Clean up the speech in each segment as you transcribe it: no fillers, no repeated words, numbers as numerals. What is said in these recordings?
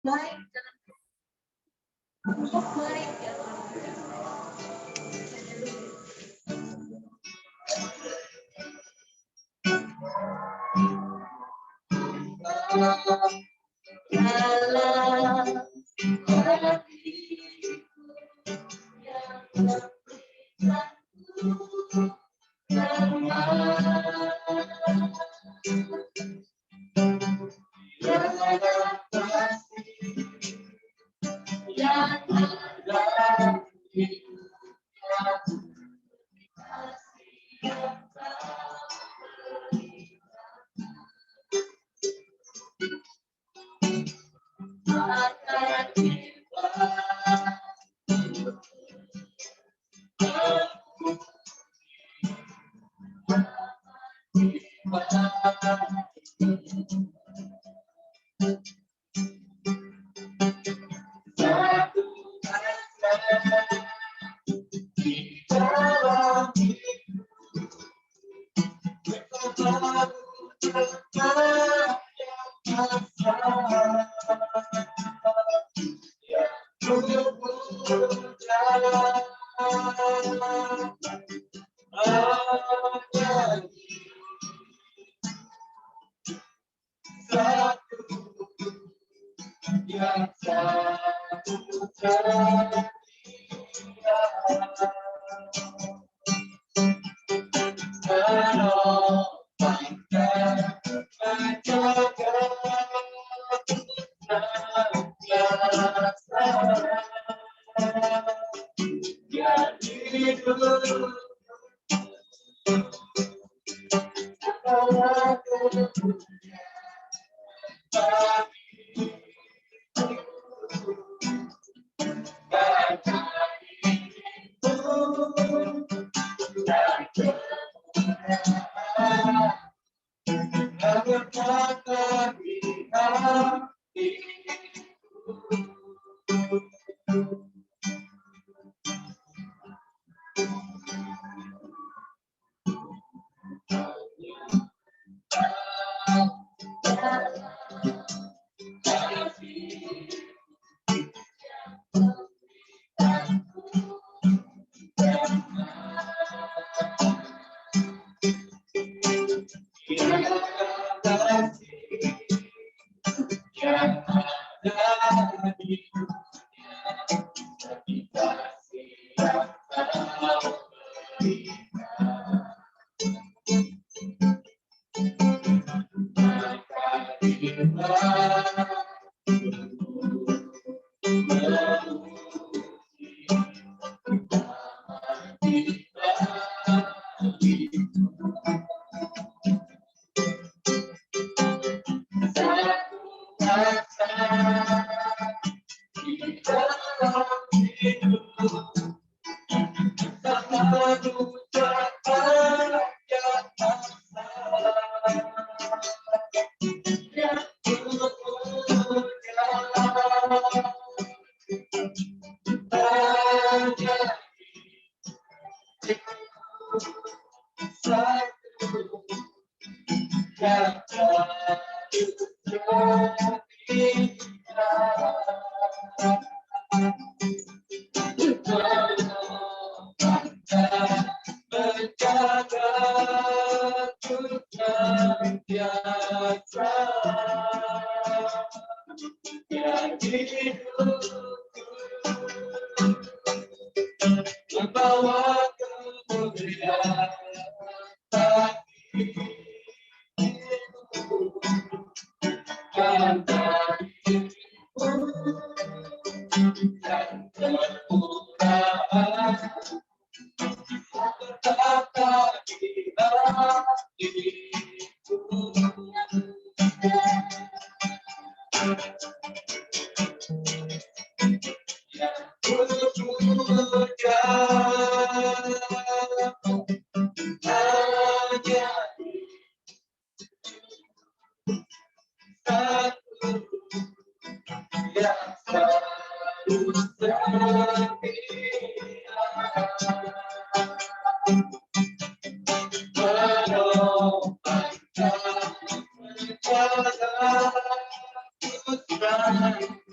baik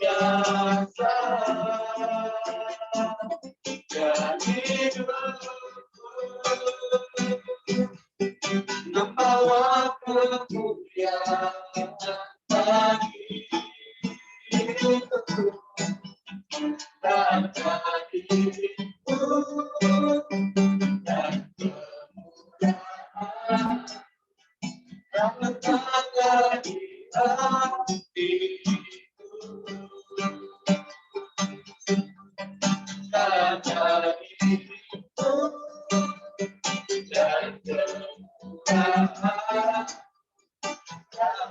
ya. membawa kemuliaan bagi hidupku dan diriku dan kemuliaan yang letakkan di hatiku dan diriku dan kemuliaan yang letakkan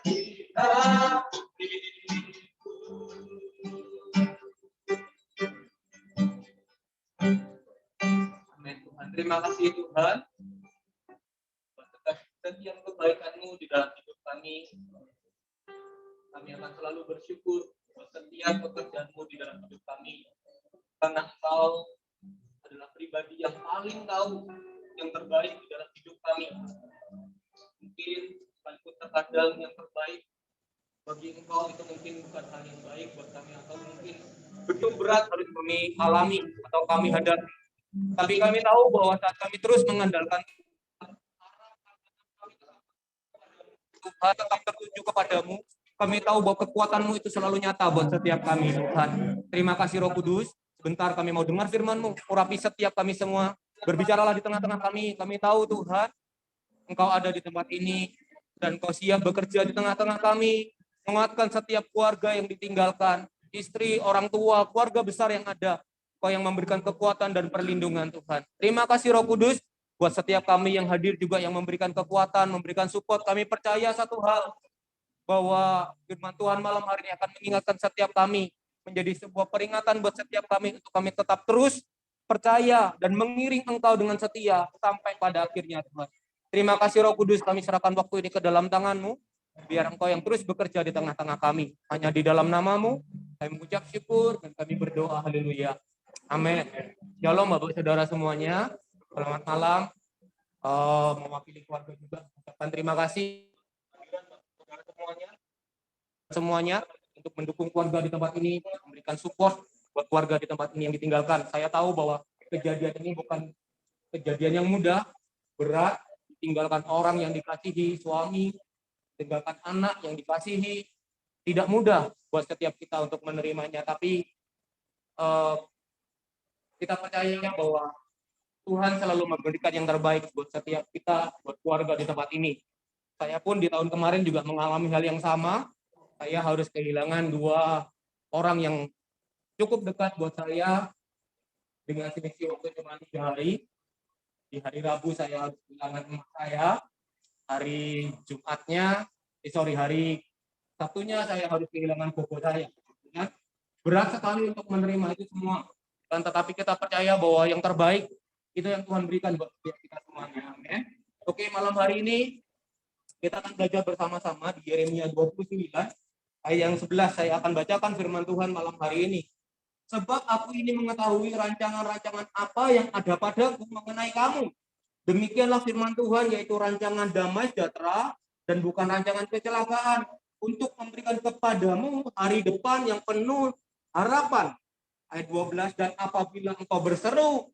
di hatiku. Amin Tuhan. Terima kasih Tuhan atas setiap kebaikan-Mu di dalam hidup kami. Kami akan selalu bersyukur atas setiap pekerjaan-Mu di dalam hidup kami. Karena Engkau adalah pribadi yang paling tahu yang terbaik di dalam hidup kami. Mungkin sekalipun terkadang yang terbaik bagi Engkau itu mungkin bukan hal yang baik buat kami, atau mungkin begitu berat harus kami alami atau kami hadapi. Tapi kami tahu bahwa saat kami terus mengandalkan Tuhan, tetap tertuju kepadamu, kami tahu bahwa kekuatan-Mu itu selalu nyata buat setiap kami, Tuhan. Terima kasih Roh Kudus. Sebentar kami mau dengar firman-Mu, urapi setiap kami semua. Berbicaralah di tengah-tengah kami. Kami tahu Tuhan, Engkau ada di tempat ini, dan Engkau siap bekerja di tengah-tengah kami. Menguatkan setiap keluarga yang ditinggalkan, istri, orang tua, keluarga besar yang ada. Engkau yang memberikan kekuatan dan perlindungan, Tuhan. Terima kasih Roh Kudus, buat setiap kami yang hadir juga yang memberikan kekuatan, memberikan support. Kami percaya satu hal, bahwa firman Tuhan malam hari ini akan mengingatkan setiap kami, menjadi sebuah peringatan buat setiap kami untuk kami tetap terus percaya dan mengiring Engkau dengan setia sampai pada akhirnya, Tuhan. Terima kasih Roh Kudus, kami serahkan waktu ini ke dalam tangan-Mu, biar Engkau yang terus bekerja di tengah-tengah kami. Hanya di dalam nama-Mu kami mengucap syukur dan kami berdoa, haleluya. Amin. Shalom Bapak Saudara semuanya. Selamat malam. Mewakili keluarga juga ucapkan terima kasih semuanya untuk mendukung keluarga di tempat ini, memberikan support buat keluarga di tempat ini yang ditinggalkan. Saya tahu bahwa kejadian ini bukan kejadian yang mudah, berat, tinggalkan orang yang dikasihi, suami, tinggalkan anak yang dikasihi, tidak mudah buat setiap kita untuk menerimanya, tapi kita percaya bahwa Tuhan selalu memberikan yang terbaik buat setiap kita, buat keluarga di tempat ini. Saya pun di tahun kemarin juga mengalami hal yang sama. Saya harus kehilangan 2 orang yang cukup dekat buat saya dengan selisih waktu cuma 3 hari. Di hari Rabu saya harus kehilangan emak saya. Hari Jumatnya, hari Sabtunya saya harus kehilangan bobo saya. Berat sekali untuk menerima itu semua. Dan tetapi kita percaya bahwa yang terbaik itu yang Tuhan berikan buat kita semuanya. Amin. Oke, malam hari ini kita akan belajar bersama-sama di Yeremia 29. Ayat yang 11 saya akan bacakan firman Tuhan malam hari ini. Sebab aku ini mengetahui rancangan-rancangan apa yang ada padaku mengenai kamu. Demikianlah firman Tuhan, yaitu rancangan damai sejahtera dan bukan rancangan kecelakaan, untuk memberikan kepadamu hari depan yang penuh harapan. Ayat 12, dan apabila engkau berseru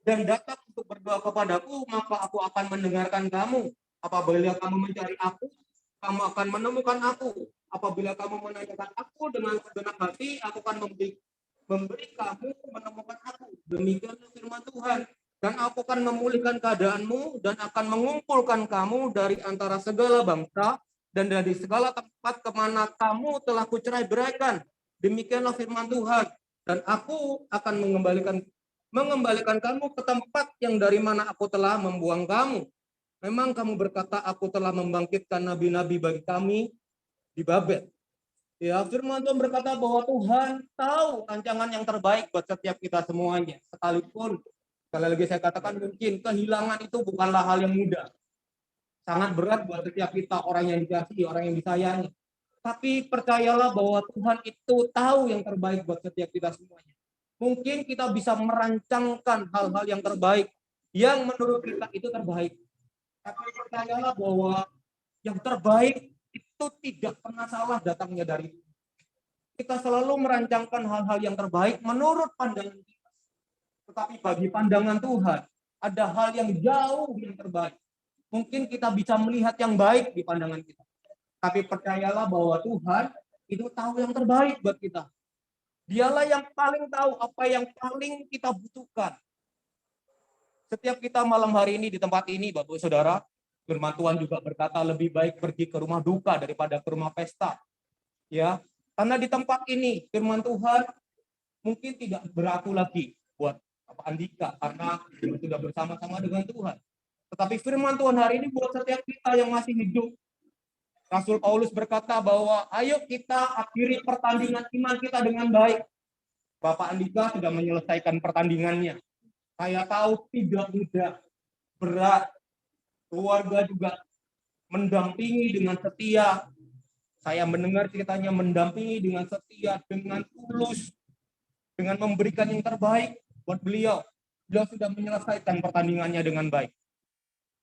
dan datang untuk berdoa kepadaku, maka aku akan mendengarkan kamu. Apabila kamu mencari aku, kamu akan menemukan aku. Apabila kamu menanyakan aku dengan segenap hati, aku akan memberi kamu menemukan aku. Demikianlah firman Tuhan. Dan aku akan memulihkan keadaanmu dan akan mengumpulkan kamu dari antara segala bangsa dan dari segala tempat kemana kamu telah kucerai-beraikan. Demikianlah firman Tuhan. Dan aku akan mengembalikan kamu ke tempat yang dari mana aku telah membuang kamu. Memang kamu berkata, aku telah membangkitkan nabi-nabi bagi kami di Babel. Ya, firman Tuhan berkata bahwa Tuhan tahu rancangan yang terbaik buat setiap kita semuanya. Sekalipun, sekali lagi saya katakan, mungkin kehilangan itu bukanlah hal yang mudah. Sangat berat buat setiap kita, orang yang dikasihi, orang yang disayangi. Tapi percayalah bahwa Tuhan itu tahu yang terbaik buat setiap kita semuanya. Mungkin kita bisa merancangkan hal-hal yang terbaik, yang menurut kita itu terbaik. Tapi percayalah bahwa yang terbaik itu tidak pernah salah datangnya dari Tuhan. Kita selalu merancangkan hal-hal yang terbaik menurut pandangan kita. Tetapi bagi pandangan Tuhan, ada hal yang jauh yang terbaik. Mungkin kita bisa melihat yang baik di pandangan kita. Tapi percayalah bahwa Tuhan itu tahu yang terbaik buat kita. Dialah yang paling tahu apa yang paling kita butuhkan. Setiap kita malam hari ini di tempat ini, Bapak Saudara, firman Tuhan juga berkata lebih baik pergi ke rumah duka daripada ke rumah pesta. Ya, karena di tempat ini firman Tuhan mungkin tidak berlaku lagi buat Bapak Andika karena dia sudah bersama-sama dengan Tuhan. Tetapi firman Tuhan hari ini buat setiap kita yang masih hidup. Rasul Paulus berkata bahwa ayo kita akhiri pertandingan iman kita dengan baik. Bapak Andika sudah menyelesaikan pertandingannya. Saya tahu tidak mudah, berat. Keluarga juga mendampingi dengan setia. Saya mendengar ceritanya mendampingi dengan setia, dengan tulus, dengan memberikan yang terbaik buat beliau. Beliau sudah menyelesaikan pertandingannya dengan baik.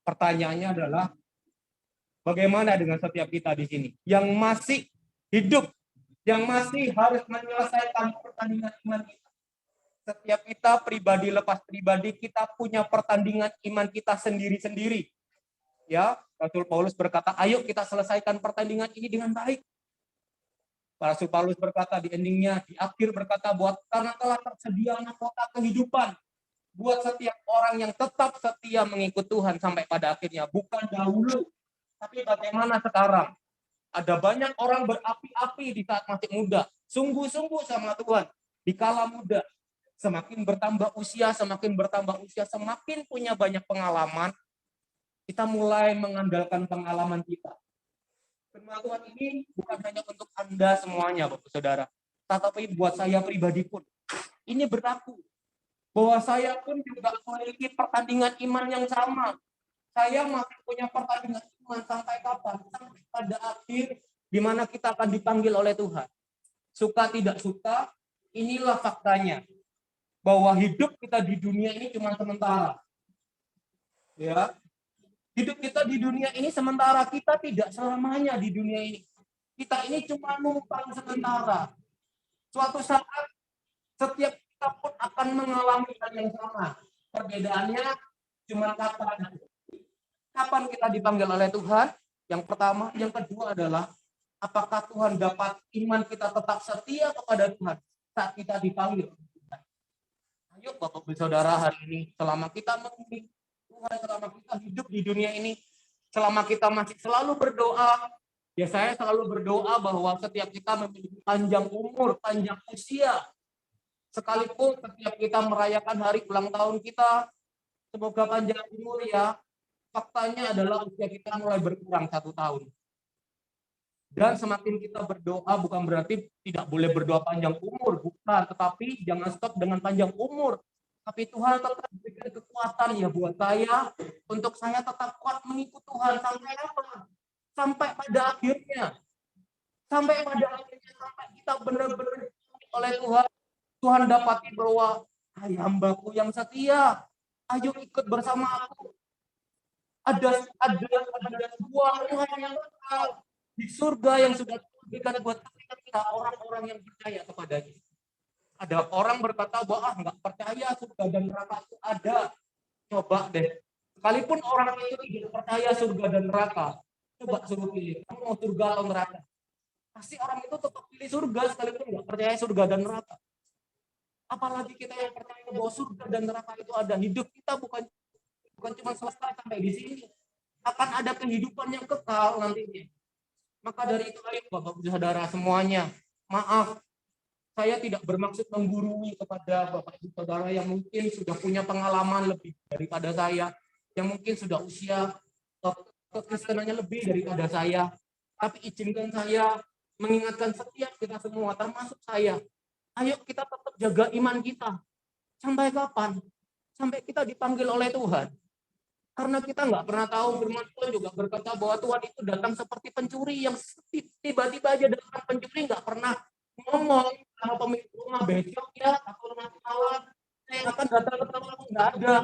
Pertanyaannya adalah, bagaimana dengan setiap kita di sini yang masih hidup, yang masih harus menyelesaikan pertandingan iman kita? Setiap kita pribadi lepas pribadi, kita punya pertandingan iman kita sendiri-sendiri. Ya, Rasul Paulus berkata, ayo kita selesaikan pertandingan ini dengan baik. Rasul Paulus berkata di endingnya, di akhir berkata, buat karena telah tersedia mahkota kehidupan buat setiap orang yang tetap setia mengikut Tuhan sampai pada akhirnya. Bukan dahulu, tapi bagaimana sekarang? Ada banyak orang berapi-api di saat masih muda, sungguh-sungguh sama Tuhan di kala muda. Semakin bertambah usia, semakin punya banyak pengalaman, kita mulai mengandalkan pengalaman kita. Firman Tuhan ini bukan hanya untuk Anda semuanya, Bapak Saudara, tetapi buat saya pribadi pun. Ini berlaku bahwa saya pun juga memiliki pertandingan iman yang sama. Saya masih punya pertandingan iman sampai kapan? Sampai pada akhir di mana kita akan dipanggil oleh Tuhan. Suka tidak suka, inilah faktanya. Bahwa hidup kita di dunia ini cuma sementara. Ya, hidup kita di dunia ini sementara, kita tidak selamanya di dunia ini. Kita ini cuma numpang sementara. Suatu saat setiap kita pun akan mengalami hal yang sama. Perbedaannya cuma kapan. Kapan kita dipanggil oleh Tuhan? Yang pertama, yang kedua adalah apakah Tuhan dapat iman kita tetap setia kepada Tuhan saat kita dipanggil. Ayo Bapak Ibu Saudara, hari ini selama kita mengikuti Tuhan, selama kita hidup di dunia ini, selama kita masih selalu berdoa, ya saya selalu berdoa bahwa setiap kita memiliki panjang umur, panjang usia. Sekalipun setiap kita merayakan hari ulang tahun kita, semoga panjang umur ya, faktanya adalah usia kita mulai berkurang 1 tahun. Dan semakin kita berdoa bukan berarti tidak boleh berdoa panjang umur, bukan. Tetapi jangan stop dengan panjang umur. Tapi Tuhan tetap berikan kekuatan ya buat saya, untuk saya tetap kuat mengikut Tuhan sampai apa? Sampai pada akhirnya. Sampai kita benar-benar oleh Tuhan. Tuhan dapati bahwa, hai hambaku yang setia, ayo ikut bersama aku. Ada sebuah Tuhan yang kekal di surga yang sudah diberikan buat kita orang-orang yang percaya kepadanya. Ada orang berkata bahwa nggak percaya surga dan neraka itu ada. Coba deh. Sekalipun orang itu tidak percaya surga dan neraka, coba suruh pilih. Kamu mau surga atau neraka? Pasti orang itu tetap pilih surga sekalipun nggak percaya surga dan neraka. Apalagi kita yang percaya bahwa surga dan neraka itu ada. Hidup kita bukan cuma selesai sampai di sini. Akan ada kehidupan yang kekal nantinya. Maka dari itu ayo Bapak Ibu Saudara semuanya, maaf, saya tidak bermaksud menggurui kepada Bapak Ibu Saudara yang mungkin sudah punya pengalaman lebih daripada saya, yang mungkin sudah usia kekristenannya lebih daripada saya. Tapi izinkan saya mengingatkan setiap kita semua, termasuk saya, ayo kita tetap jaga iman kita. Sampai kapan? Sampai kita dipanggil oleh Tuhan. Karena kita nggak pernah tahu, firman Tuhan juga berkata bahwa Tuhan itu datang seperti pencuri yang tiba-tiba aja datang. Pencuri nggak pernah ngomong sama pemilik rumah besok ya atau nanti malam saya akan datang ke tempat, nggak ada.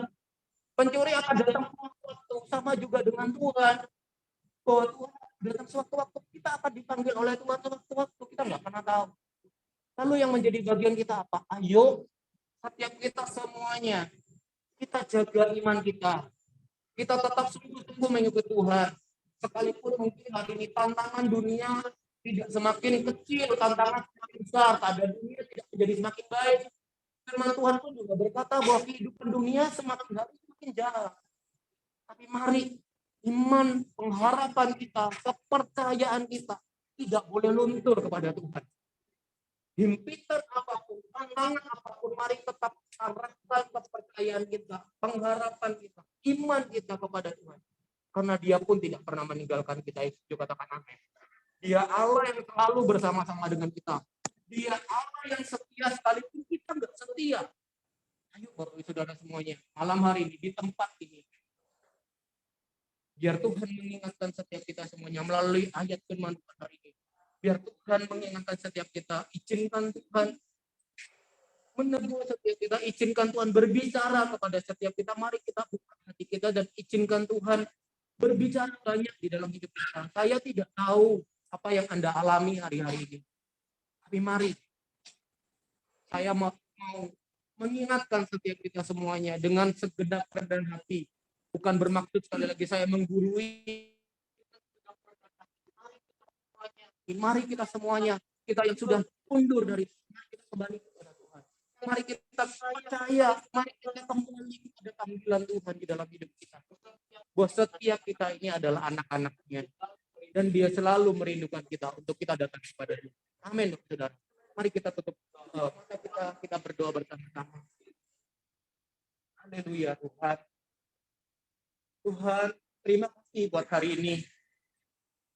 Pencuri akan datang waktu sama juga dengan Tuhan. Bahwa Tuhan datang suatu waktu, kita akan dipanggil oleh Tuhan suatu waktu, kita nggak pernah tahu. Lalu yang menjadi bagian kita apa? Ayo, setiap kita semuanya, kita jaga iman kita. Kita tetap sungguh-sungguh mengikuti Tuhan. Sekalipun mungkin hari ini tantangan dunia tidak semakin kecil, tantangan semakin besar, keadaan dunia tidak menjadi semakin baik. Firman Tuhan pun juga berkata bahwa kehidupan dunia semakin hari semakin jahat. Tapi mari iman, pengharapan kita, kepercayaan kita tidak boleh luntur kepada Tuhan. Himpitan apapun, tantangan apapun, mari tetap arahkan kepercayaan kita, pengharapan kita, iman kita kepada Tuhan. Karena Dia pun tidak pernah meninggalkan kita. Itu katakan amin. Dia Allah yang selalu bersama-sama dengan kita. Dia Allah yang setia sekalipun kita nggak setia. Ayo Bapak Saudara semuanya, malam hari ini di tempat ini, biar Tuhan mengingatkan setiap kita semuanya melalui ayat firman Tuhan hari ini. Biar Tuhan mengingatkan setiap kita, izinkan Tuhan menegur setiap kita, izinkan Tuhan berbicara kepada setiap kita. Mari kita buka hati kita dan izinkan Tuhan berbicara banyak di dalam hidup kita. Saya tidak tahu apa yang Anda alami hari-hari ini. Tapi mari, saya mau mengingatkan setiap kita semuanya dengan segenap kerendahan hati. Bukan bermaksud sekali lagi saya menggurui. Mari kita semuanya, kita yang sudah mundur dari Tuhan, kita kembali kepada Tuhan. Mari kita percaya, mari kita kembali kepada panggilan Tuhan di dalam hidup kita. Bahwa setiap kita ini adalah anak-anaknya. Dan Dia selalu merindukan kita untuk kita datang kepada Dia. Amin, saudara. Mari kita tutup mata kita berdoa bersama-sama. Haleluya Tuhan. Tuhan, terima kasih buat hari ini.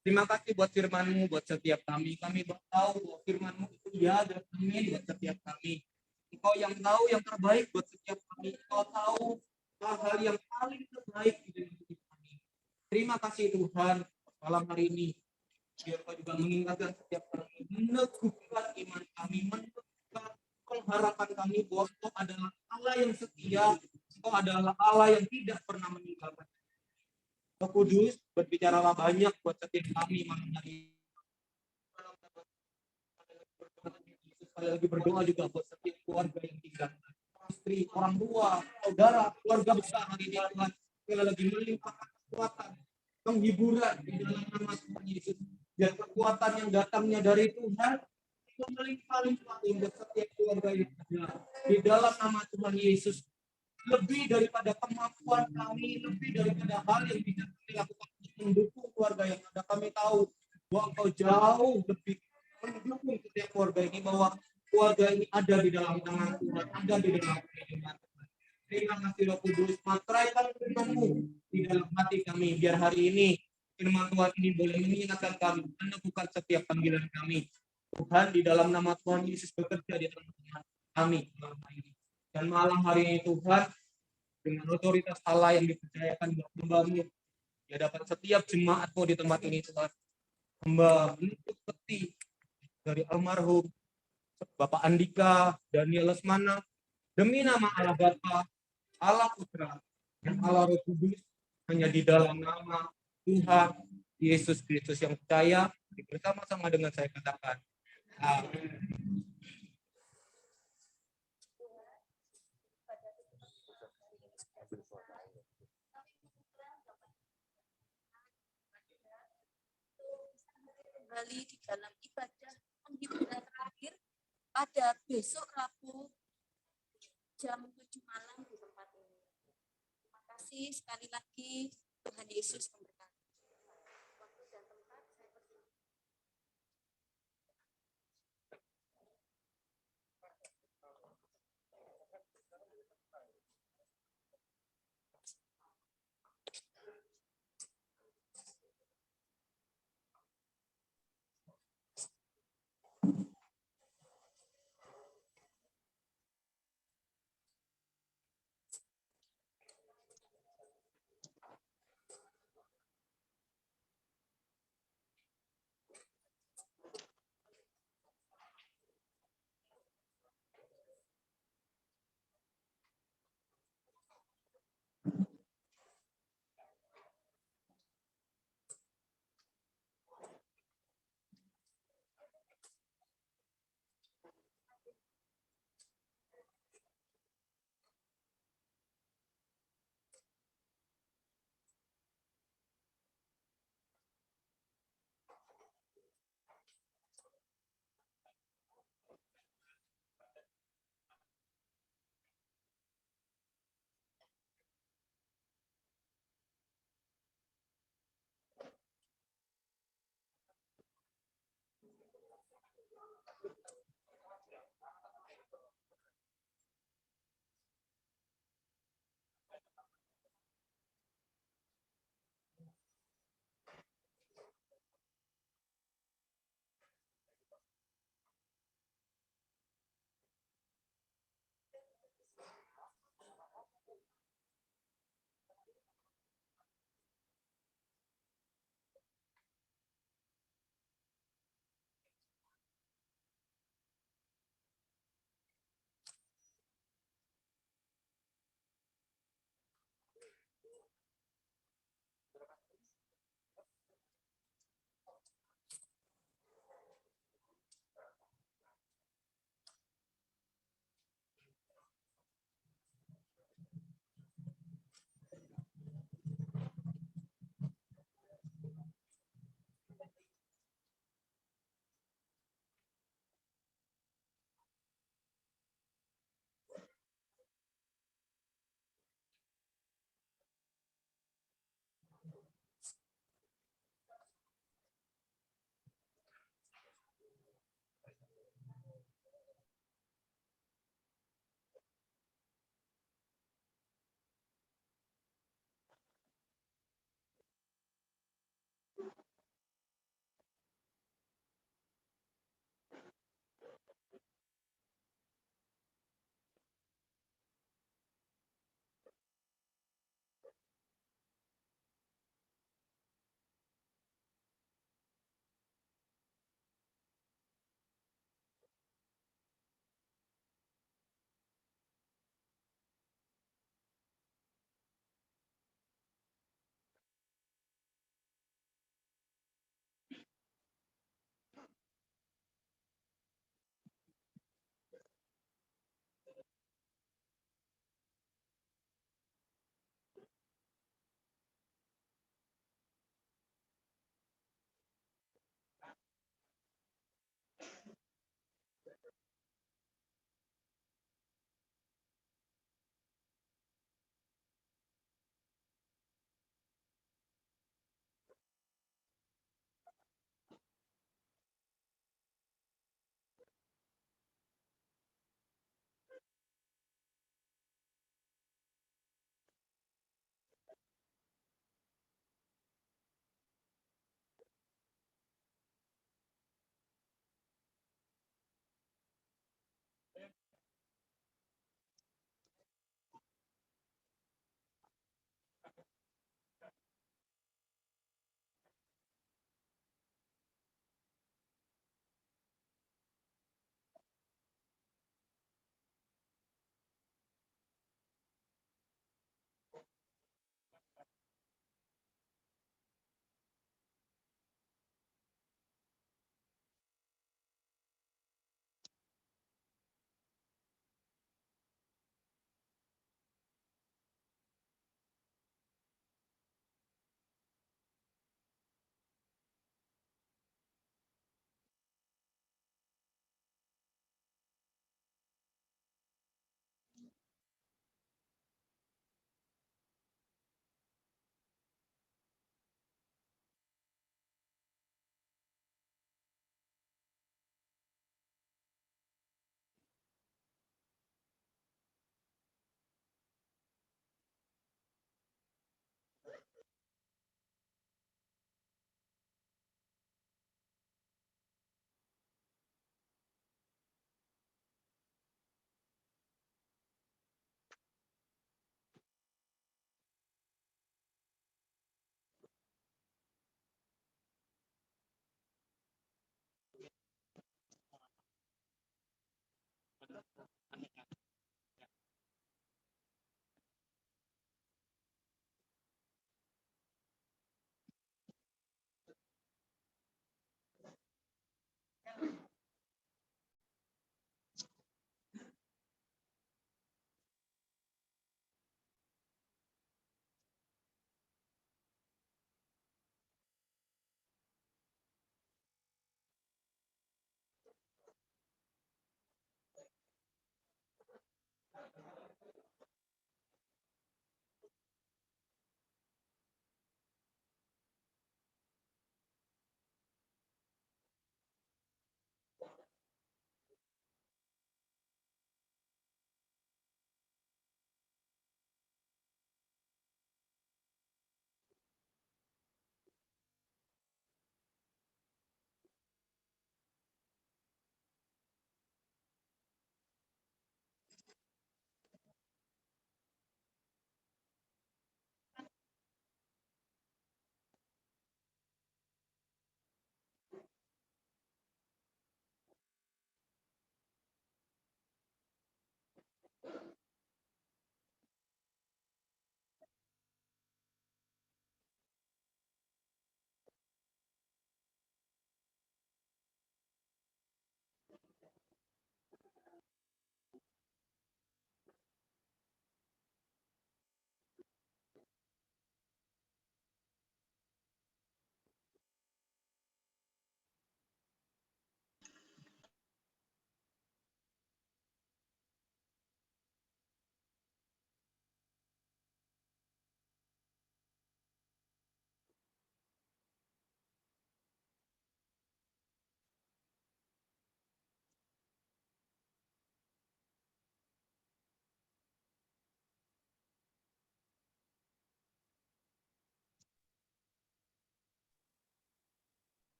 Terima kasih buat firman-Mu buat setiap kami. Kami tahu bahwa firman-Mu itu ya dan amin buat setiap kami. Engkau yang tahu yang terbaik buat setiap kami. Engkau tahu hal-hal yang paling terbaik di dalam hidup kami. Terima kasih Tuhan malam hari ini. Biar Kau juga mengingatkan setiap kami, meneguhkan iman kami, meneguhkan pengharapan kami bahwa Kau adalah Allah yang setia. Kau adalah Allah yang tidak pernah meninggalkan. Roh Kudus, berbicaralah banyak buat setiap kami malam hari. Sekali lagi berdoa juga buat setiap keluarga yang tinggal. Istri, orang tua, saudara, keluarga besar hari ini Tuhan. Sekali lagi melimpahkan kekuatan, penghiburan di dalam nama Tuhan Yesus. Dan kekuatan yang datangnya dari Tuhan itu melimpah-limpah untuk setiap keluarga yang ada. Di dalam nama Tuhan Yesus. Lebih daripada kemampuan kami, lebih daripada hal yang bisa kami lakukan untuk mendukung keluarga yang ada. Kami tahu bahwa Engkau jauh lebih mendukung setiap keluarga ini, bahwa keluarga ini ada di dalam tangan Tuhan, ada di dalam kehidupan Tuhan. Terima kasih Roh Kudus, materaikan firman-Mu di dalam hati kami, biar hari ini firman Tuhan ini boleh mengingatkan kami, meneguhkan setiap panggilan kami. Tuhan, di dalam nama Tuhan Yesus bekerja di tengah-tengah kami malam hari ini. Dan malam hari ini Tuhan, dengan otoritas Allah yang dipercayakan buat hamba-Mu di hadapan setiap jemaat-Mu di tempat ini Tuhan, hamba menuntut peti dari almarhum Bapak Andika Daniel Lesmana, demi nama Allah Bapa, Allah Putra, dan Allah Roh Kudus, hanya di dalam nama Tuhan Yesus Kristus yang percaya, bersama-sama dengan saya katakan, amin. Kembali di dalam ibadah penghiburan terakhir pada besok Rabu jam 7 malam di tempat ini. Terima kasih sekali lagi, Tuhan Yesus memberkati. Waktu dan tempat saya pergi.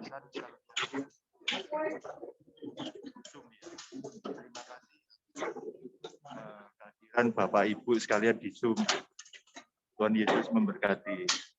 penjelasan Zoom ya. Terima kasih kehadiran Bapak Ibu sekalian di Zoom. Tuhan Yesus memberkati.